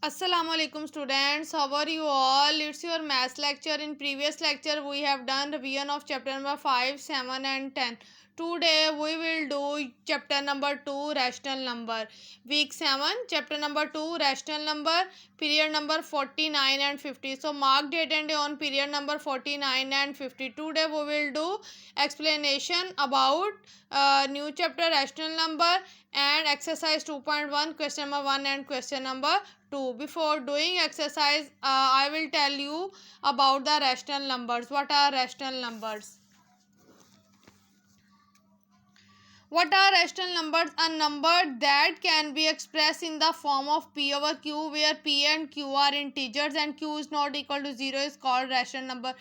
Assalamualaikum students, how are you all? It's your maths lecture. In previous lecture we have done revision of chapter number 5, 7 and 10. Today we will do chapter number 2, rational number. Week 7, chapter number 2, rational number, period number 49 and 50. So mark date and day on period number 49 and 50. Today we will do explanation about new chapter rational number and exercise 2.1, question number 1 and question number 2. Before doing exercise, I will tell you about the rational numbers. What are rational numbers? What are rational numbers? A number that can be expressed in the form of p over q, where p and q are integers and q is not equal to 0 is called rational number.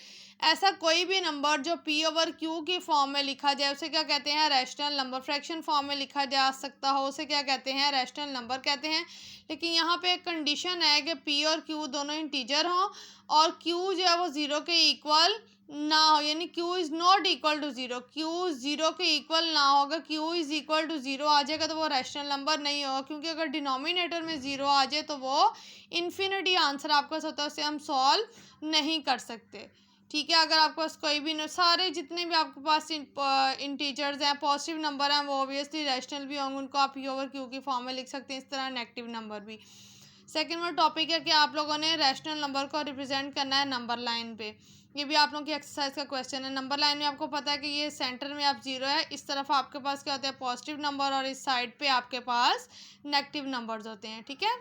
ऐसा कोई भी number जो p over q की form में लिखा जाए उसे क्या कहते हैं? Rational number. फ्रैक्शन फॉर्म में लिखा जा सकता हो उसे क्या कहते हैं? रैशनल नंबर कहते हैं. लेकिन यहाँ पे एक कंडीशन है कि p और q दोनों इंटीजर हों और q जो है वो 0 के इक्वल ना हो, यानी q is not equal to 0. q 0 के इक्वल ना होगा, q इज़ इक्वल टू 0 आ जाएगा तो वो रैशनल नंबर नहीं होगा, क्योंकि अगर डिनोमिनेटर में 0 आ जाए तो वो इन्फिनिटी आंसर आपका होता है, उसे हम सॉल्व नहीं कर सकते. ठीक है, अगर आपके पास कोई भी सारे जितने भी आपके पास इंटीजर्स हैं, पॉजिटिव नंबर हैं, वो ऑब्वियसली रैशनल भी होंगे, उनको आप पी ओवर क्यू की फॉर्म में लिख सकते हैं. इस तरह नेगेटिव नंबर भी. सेकेंड में टॉपिक है कि आप लोगों ने रैशनल नंबर को रिप्रेजेंट करना है नंबर लाइन पे. ये भी आप लोगों की एक्सरसाइज का क्वेश्चन है. नंबर लाइन में आपको पता है कि ये सेंटर में आप 0 है, इस तरफ आपके पास क्या होता है? पॉजिटिव नंबर, और इस साइड पे आपके पास नेगेटिव नंबर्स होते हैं. ठीक है.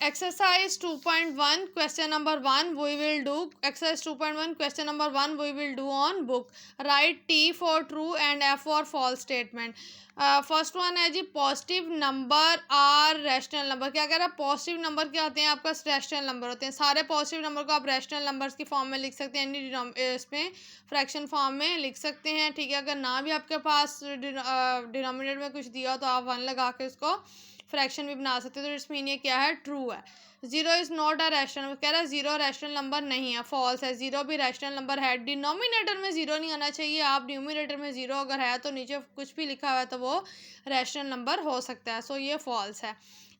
Exercise 2.1 question number 1 we will do. Exercise 2.1 question number 1 we will do on book. Write T for true and F for false statement. First one है जी, positive number are rational number. क्या कह रहा है? पॉजिटिव नंबर क्या होते हैं? आपका रैशनल नंबर होते हैं. सारे पॉजिटिव नंबर को आप रैशनल नंबर्स की फॉर्म में लिख सकते हैं, यानी इसमें फ्रैक्शन फॉर्म में लिख सकते हैं. ठीक है. अगर ना भी आपके पास डिनोमिनेटर में कुछ दिया हो तो आप 1 लगा के इसको फ्रैक्शन भी बना सकते हैं. तो इट्स मीन ये क्या है? ट्रू है. 0 इज़ नॉट अ रैशनल. कह रहा है 0 रैशनल नंबर नहीं है, फॉल्स है. 0 भी रैशनल नंबर है. डिनोमिनेटर में 0 नहीं आना चाहिए. आप न्यूमिनेटर में 0 अगर है तो नीचे कुछ भी लिखा हुआ है तो वो रैशनल नंबर हो सकता है. सो ये फॉल्स है.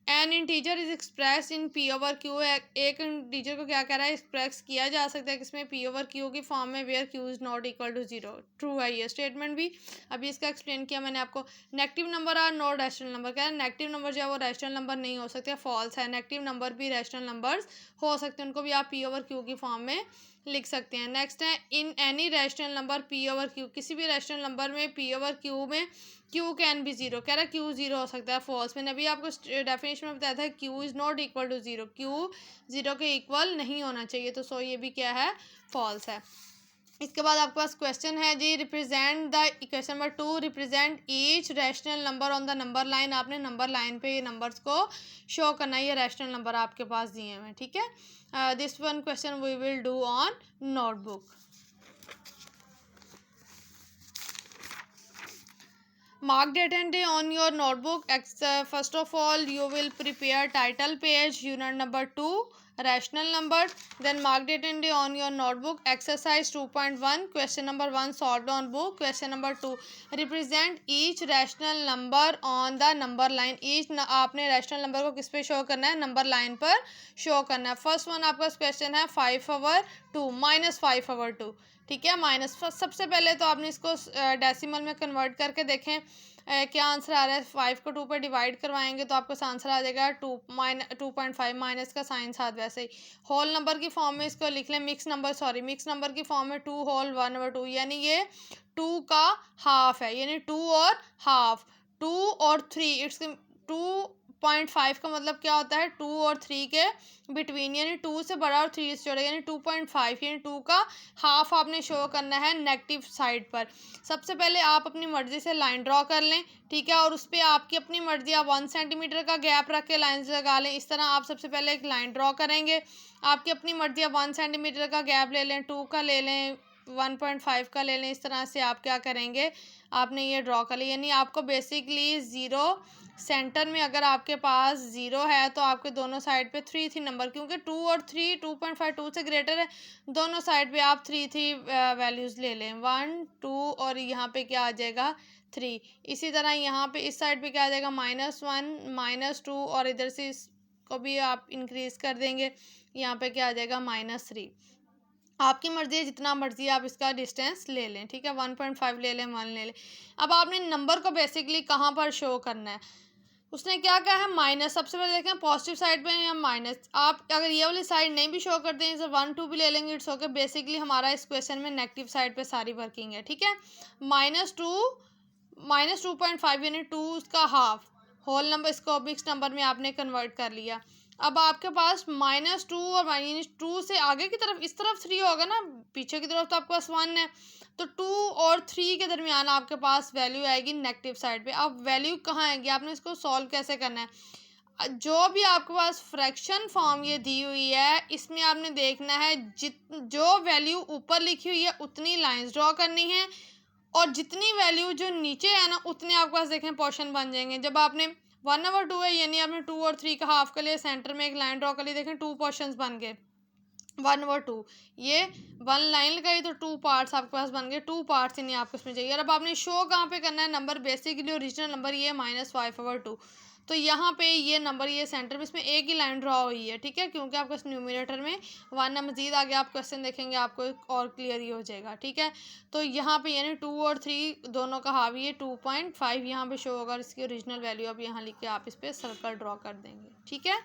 N integer is express in P over Q. एक इंटीजर को क्या कह रहा है? एक्सप्रेस किया जा सकता है किसमें? पी ओवर क्यू की फॉर्म में, where Q is not equal to 0. True है ये स्टेटमेंट भी. अभी इसका एक्सप्लेन किया मैंने आपको. Negative number are not rational number. क्या है? नेगेटिव नंबर जो है वो रैशनल नंबर नहीं हो सकते, फॉल्स है. नेगेटिव नंबर भी रैशनल नंबर्स हो सकते हैं, उनको भी आप पी ओवर क्यू की फॉर्म में लिख सकते हैं. नेक्स्ट है, in any rational number P over Q. किसी भी रैशनल नंबर में पी ओवर क्यू में क्यू कैन बी 0. कह रहा है क्यू 0 हो सकता है, फॉल्स. मैंने अभी आपको डेफिनेशन में बताया था Q is not equal to 0. Q 0 के इक्वल नहीं होना चाहिए, तो सो ये भी क्या है? फॉल्स है. इसके बाद आपके पास क्वेश्चन है जी, represent the question number 2, represent each rational number on the number line. आपने नंबर लाइन पे ये नंबर्स को शो करना है. ये रैशनल नंबर आपके पास दिए हुए हैं. ठीक है. This one question we will do on notebook. Mark date and day on your notebook. First of all, you will prepare title page, unit number 2, rational number. Then mark date and day on your notebook. Exercise 2.1, question number 1 solved on book. Question number 2, represent each rational number on the number line. Each आपने rational number को किस पे show करना है? Number line पर show करना है. First one आपका क्वेश्चन है 5/2 माइनस 5/2. ठीक है. माइनस सबसे पहले तो आपने इसको डेसिमल में कन्वर्ट करके देखें क्या आंसर आ रहा है. 5 को 2 पर डिवाइड करवाएंगे तो आपको आंसर आ जाएगा 2.5. माइनस का साइन साथ वैसे ही. होल नंबर की फॉर्म में इसको लिख लें. मिक्स नंबर की फॉर्म में 2 होल 1/2, यानी ये 2 का हाफ है, यानी 2 और हाफ. 2 और 3, इट्स 2.5 का मतलब क्या होता है? 2 और 3 के बिटवीन, यानी 2 से बड़ा और 3 से छोटा, यानी 2.5, यानी 2 का हाफ आपने शो करना है नेगेटिव साइड पर. सबसे पहले आप अपनी मर्ज़ी से लाइन ड्रॉ कर लें. ठीक है. और उस पर आपकी अपनी मर्ज़ी, आप 1 सेंटीमीटर का गैप रख के लाइन लगा लें. इस तरह आप सबसे पहले एक लाइन ड्रॉ करेंगे. आपकी अपनी मर्ज़ी, आप 1 सेंटीमीटर का गैप ले लें, 2 का ले लें, 1.5 का ले लें. इस तरह से आप क्या करेंगे? आपने ये ड्रॉ कर लिया, यानी आपको बेसिकली 0 सेंटर में अगर आपके पास 0 है तो आपके दोनों साइड पे 3 नंबर, क्योंकि 2 और 3 2.5 2 से ग्रेटर है, दोनों साइड पे आप 3 वैल्यूज़ ले लें. 1 2 और यहाँ पे क्या आ जाएगा? 3. इसी तरह यहाँ पे इस साइड पे क्या आ जाएगा? -1 -2 और इधर से को भी आप इंक्रीज़ कर देंगे, यहाँ पे क्या आ जाएगा -3। आपकी मर्ज़ी है, जितना मर्ज़ी आप इसका डिस्टेंस ले लें, ठीक है, 1.5 ले लें, 1 ले लें। अब आपने नंबर को बेसिकली कहाँ पर शो करना है, उसने क्या कहा है माइनस। सबसे पहले देखें पॉजिटिव साइड पे या माइनस। आप अगर ये वाली साइड नहीं भी शो करते हैं, जैसे 1 2 भी ले लेंगे, इट्स ओके। बेसिकली हमारा इस क्वेश्चन में नेगेटिव साइड पे सारी वर्किंग है, ठीक है। -2 -2.5 यानी 2 उसका हाफ, होल नंबर इसको मिक्स नंबर में आपने कन्वर्ट कर लिया। अब आपके पास -2 और -2 से आगे की तरफ इस तरफ 3 होगा ना, पीछे की तरफ तो आपके पास 1 है, तो 2 और 3 के दरमियान आपके पास वैल्यू आएगी नेगेटिव साइड पे। अब वैल्यू कहाँ आएगी, आपने इसको सॉल्व कैसे करना है, जो भी आपके पास फ्रैक्शन फॉर्म ये दी हुई है, इसमें आपने देखना है जो वैल्यू ऊपर लिखी हुई है उतनी लाइंस ड्रॉ करनी है, और जितनी वैल्यू जो नीचे है ना उतने आपके पास देखें पोर्शन बन जाएंगे। जब आपने 1/2 है, यानी आपने 2 और 3 का हाफ कर लिया, सेंटर में एक लाइन ड्रॉ कर ली, देखें 2 पोर्शंस बन गए, 1/2। ये 1 लाइन लगाई तो 2 पार्ट्स आपके पास बन गए, 2 पार्ट्स यानी आपको इसमें चाहिए। और अब आपने शो कहाँ पे करना है नंबर, बेसिकली ओरिजिनल नंबर ये -5/2। तो यहाँ पे ये नंबर ये सेंटर में इसमें एक ही लाइन ड्रॉ हुई है, ठीक है, क्योंकि आपको इस न्यूमरेटर में 1 है। मजीद आगे आप क्वेश्चन देखेंगे आपको और क्लियर ही हो जाएगा, ठीक है। तो यहाँ पे यानी 2 और 3 दोनों का हावी है, 2.5 यहाँ पे शो होगा, और इसकी ओरिजिनल वैल्यू अब यहाँ लिख के आप इस पर सर्कल ड्रॉ कर देंगे, ठीक है।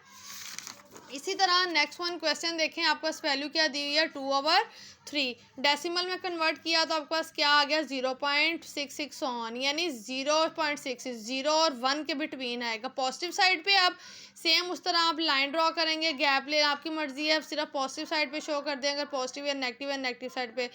इसी तरह नेक्स्ट वन क्वेश्चन देखें, आपके पास वैल्यू क्या दी हुई है 2/3। डेसिमल में कन्वर्ट किया तो आपके पास क्या आ गया 0.66 ऑन, यानी 0.6 0 और 1 के बिटवीन आएगा। पॉजिटिव साइड पे आप सेम उस तरह आप लाइन ड्रॉ करेंगे, गैप ले, आपकी मर्जी है, सिर्फ पॉजिटिव साइड पे शो कर दें अगर पॉजिटिव या नेगेटिव साइड पे।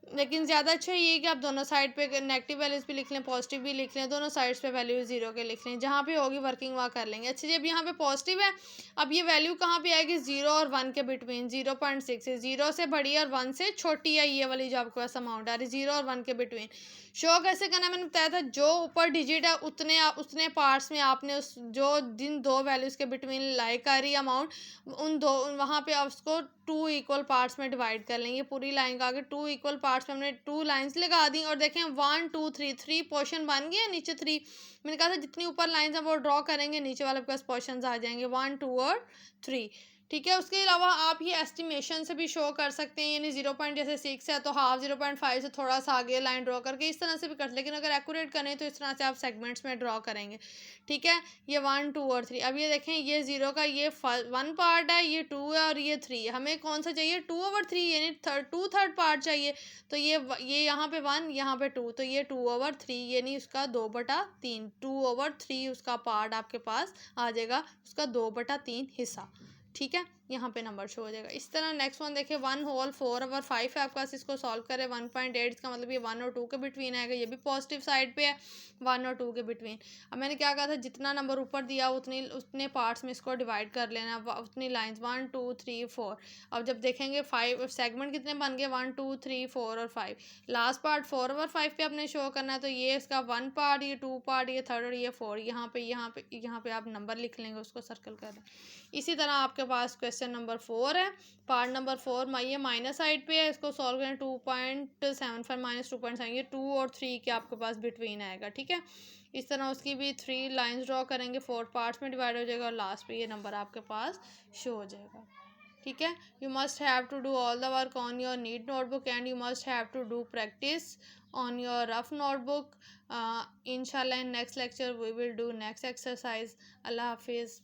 लेकिन ज़्यादा अच्छा ये है कि आप दोनों साइड पे नेगेटिव वैल्यूज़ भी लिख लें, पॉजिटिव भी लिख लें, दोनों साइड्स पे वैल्यू 0 के लिख लें, जहाँ पे होगी वर्किंग वहाँ कर लेंगे। अच्छा, जब यहाँ पे पॉजिटिव है, अब ये वैल्यू कहाँ पे आएगी 0 और 1 के बिटवीन, 0.6 है, 0 से बड़ी है और 1 से छोटी है, ये वाली जो आपके पास अमाउंट आ रही है 0 और 1 के बिटवीन। शो कैसे करना है मैंने बताया था, जो ऊपर डिजिट है उतने पार्ट्स में आपने उस जो जिन दो वैल्यूज़ के बिटवीन लाई कर रही अमाउंट, उन दो वहाँ पे आप उसको 2 इक्वल पार्ट्स में डिवाइड कर लेंगे। पूरी लाइन का आगे 2 इक्वल पार्ट्स में हमने 2 लाइंस लगा दी, और देखें 1 2 3 पोर्शन बन गए, नीचे 3। मैंने कहा था जितनी ऊपर लाइंस हैं वो ड्रॉ करेंगे, नीचे वाले के पास पोर्शंस आ जाएंगे 1 2 और 3, ठीक है। उसके अलावा आप ये एस्टिमेशन से भी शो कर सकते हैं, यानी 0 पॉइंट जैसे 6 है तो हाफ 0.5 से थोड़ा सा आगे लाइन ड्रॉ करके इस तरह से भी कर, लेकिन अगर एक्यूरेट करें तो इस तरह से आप सेगमेंट्स में ड्रॉ करेंगे, ठीक है। ये 1 2 और 3। अब ये देखें, ये 0 का ये 1 पार्ट है, ये 2 है और ये 3 है। हमें कौन सा चाहिए 2/3, यानी 2/3 पार्ट चाहिए। तो ये यहाँ पे 1 यहाँ पे 2, तो ये 2/3 यानी उसका 2/3, 2/3 उसका पार्ट आपके पास आ जाएगा, उसका 2/3 हिस्सा, ठीक है। यहाँ पे नंबर शो हो जाएगा। इस तरह नेक्स्ट वन देखिए 1 होल 4/5 है आपके पास, इसको सॉल्व करें 1.8, इसका मतलब ये 1 और 2 के बिटवीन आएगा, ये भी पॉजिटिव साइड पे है, 1 और 2 के बिटवीन। अब मैंने क्या कहा था, जितना नंबर ऊपर दिया उतने पार्ट्स में इसको डिवाइड कर लेना, उतनी लाइंस 1 2 3 4। अब जब देखेंगे 5 सेगमेंट कितने बन गए 1 2 3 4 और 5, लास्ट पार्ट 4/5 पे अपने शो करना है, तो ये इसका 1 पार्ट, ये 2 पार्ट, ये 3 और ये 4, यहाँ पे आप नंबर लिख लेंगे, उसको सर्कल कर लें। इसी तरह आपके पास क्वेश्चन नंबर 4 है, पार्ट नंबर 4 ये माइनस साइड पे है, इसको सॉल्व करें 2.75 -2.7, ये 2 और 3 के आपके पास बिटवीन आएगा, ठीक है। इस तरह उसकी भी 3 लाइंस ड्रॉ करेंगे, 4 पार्ट्स में डिवाइड हो जाएगा, और लास्ट पे ये नंबर आपके पास शो हो जाएगा, ठीक है। You must have to do all the work on your neat notebook, and you must have to do practice on your rough notebook. इंशाल्लाह in next lecture we will do next exercise. अल्लाह हाफिज़।